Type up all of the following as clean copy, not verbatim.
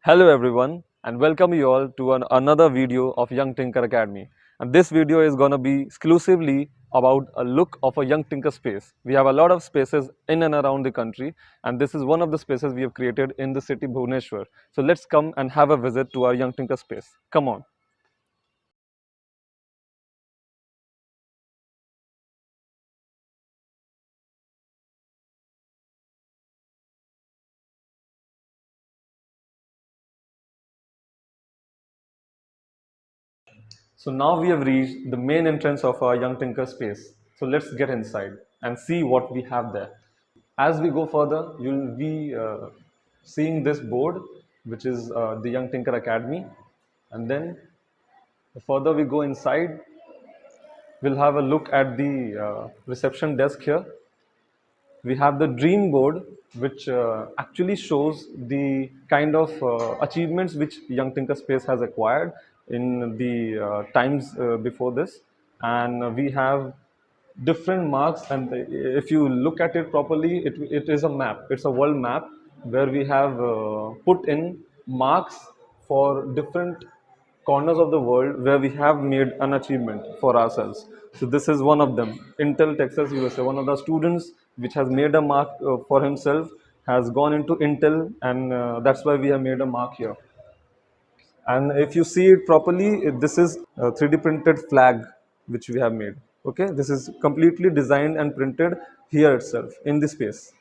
Hello everyone and welcome you all to another video of Young Tinker Academy. And this video is going to be exclusively about a look of a Young Tinker space. We have a lot of spaces in and around the country, and this is one of the spaces we have created in the city Bhubaneswar. So let's come and have a visit to our Young Tinker space. Come on. So now we have reached the main entrance of our Young Tinker space. So let's get inside and see what we have there. As we go further, you'll be seeing this board, which is the Young Tinker Academy. And then the further we go inside, we'll have a look at the reception desk here. We have the dream board, which actually shows the kind of achievements which Young Tinker Space has acquired in the times before this. And we have different marks, and if you look at it properly, it is a map. It's a world map where we have put in marks for different corners of the world where we have made an achievement for ourselves. So this is one of them. Intel Texas USA, one of the students which has made a mark for himself, has gone into Intel, and that's why we have made a mark here. And if you see it properly, this is a 3D printed flag which we have made. Okay, this is completely designed and printed here itself in this space.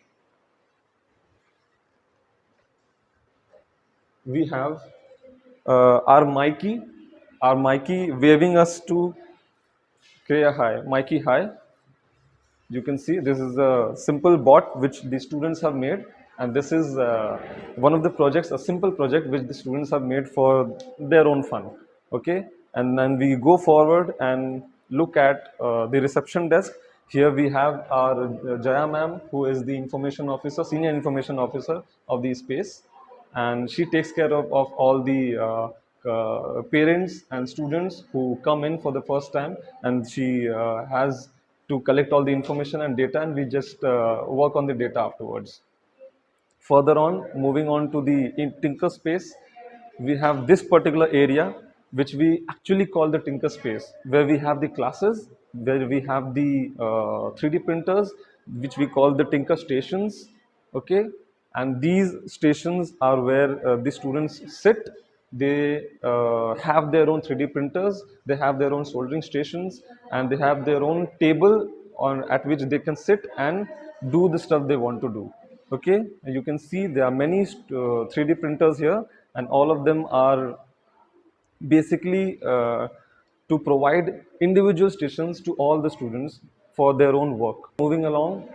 We have our Mikey waving us to Kriya High, Mikey High. You can see this is a simple bot which the students have made, and this is one of the projects, a simple project which the students have made for their own fun. Okay, and then we go forward and look at the reception desk. Here we have our Jaya ma'am, who is the information officer, senior information officer of the space, and she takes care of all the parents and students who come in for the first time, and she has to collect all the information and data, and we just work on the data afterwards. Further on, moving on to the Tinker space, we have this particular area which we actually call the Tinker space, where we have the classes, where we have the 3D printers, which we call the Tinker stations. Okay, and these stations are where the students sit. They have their own 3D printers, they have their own soldering stations, and they have their own table on at which they can sit and do the stuff they want to do. Okay, you can see there are many 3D printers here, and all of them are basically to provide individual stations to all the students for their own work. Moving along,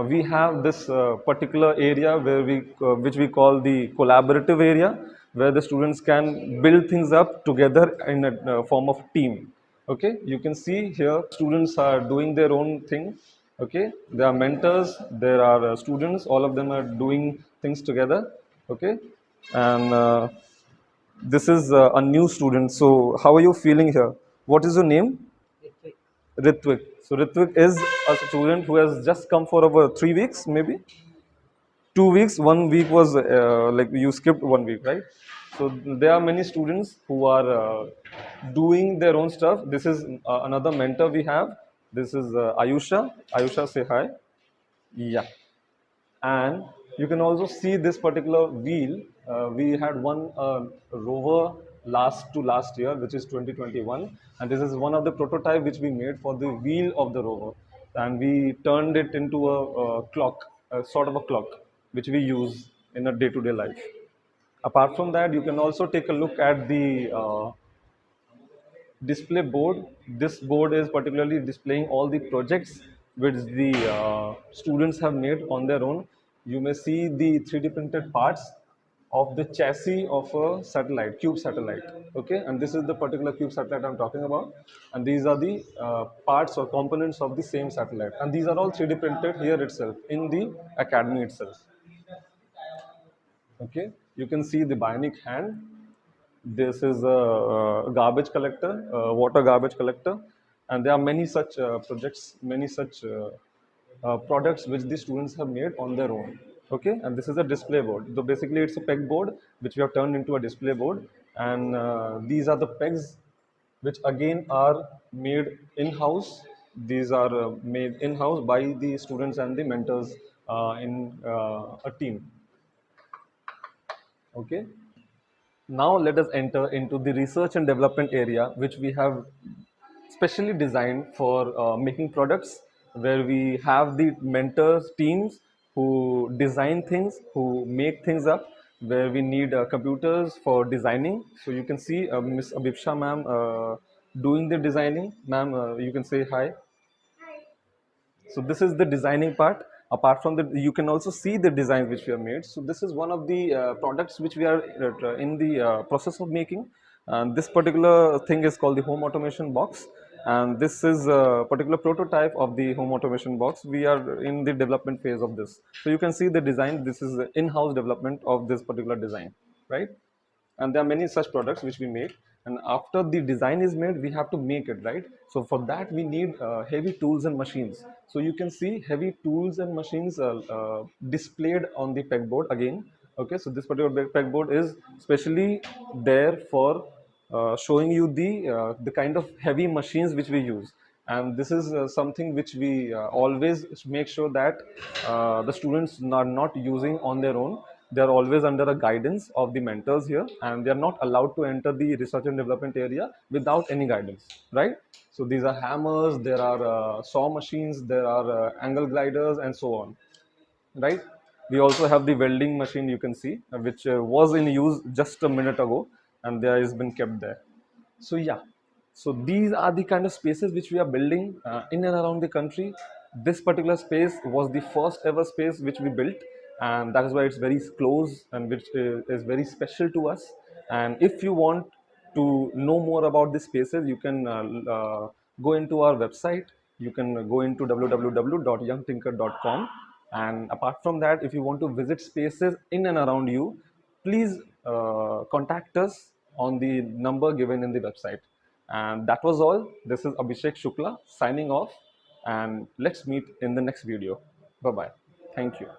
we have this particular area where which we call the collaborative area, where the students can build things up together in a form of team. Okay, you can see here students are doing their own thing. Okay, there are mentors, there are students, all of them are doing things together. Okay, and this is a new student. So, how are you feeling here? What is your name? Ritvik. So, Ritvik is a student who has just come for over 3 weeks, maybe 2 weeks. 1 week was like you skipped 1 week, right? So, there are many students who are doing their own stuff. This is another mentor we have. This is Ayusha. Ayusha, say hi. Yeah. And you can also see this particular wheel. We had one rover last year, which is 2021, and this is one of the prototype which we made for the wheel of the rover, and we turned it into a clock, a sort of a clock, which we use in a day-to-day life. Apart from that, you can also take a look at the display board. This board is particularly displaying all the projects which the students have made on their own. You may see the 3D printed parts of the chassis of a satellite, cube satellite. Okay, and this is the particular cube satellite I'm talking about, and these are the parts or components of the same satellite, and these are all 3D printed here itself in the academy itself. Okay, you can see the bionic hand. This is a garbage collector, water garbage collector, and there are many such projects, many such products which the students have made on their own. Okay, and this is a display board. So basically it's a peg board which we have turned into a display board, and these are the pegs which again are made in-house. These are made in-house by the students and the mentors in a team. Okay, now let us enter into the research and development area, which we have specially designed for making products, where we have the mentors teams who design things, who make things up, where we need computers for designing. So you can see Miss Abhipsha ma'am doing the designing. Ma'am, you can say hi. So this is the designing part. Apart from that, you can also see the designs which we have made. So this is one of the products which we are in the process of making. And this particular thing is called the home automation box. And this is a particular prototype of the home automation box. We are in the development phase of this. So you can see the design. This is the in-house development of this particular design, right? And there are many such products which we make, and after the design is made we have to make it, right? So for that we need heavy tools and machines. So you can see heavy tools and machines displayed on the pegboard again. Okay, so this particular pegboard is specially there for showing you the kind of heavy machines which we use. And this is something which we always make sure that the students are not using on their own. They are always under the guidance of the mentors here, and they are not allowed to enter the research and development area without any guidance, right? So these are hammers, there are saw machines, there are angle gliders, and so on, right? We also have the welding machine, you can see, which was in use just a minute ago, and there has been kept there. So yeah, so these are the kind of spaces which we are building in and around the country. This particular space was the first ever space which we built, and that is why it's very close and which is very special to us. And if you want to know more about these spaces, you can go into our website. You can go into www.youngtinker.com. And apart from that, if you want to visit spaces in and around you, please contact us on the number given in the website. And that was all. This is Abhishek Shukla signing off, and let's meet in the next video. Bye bye. Thank you.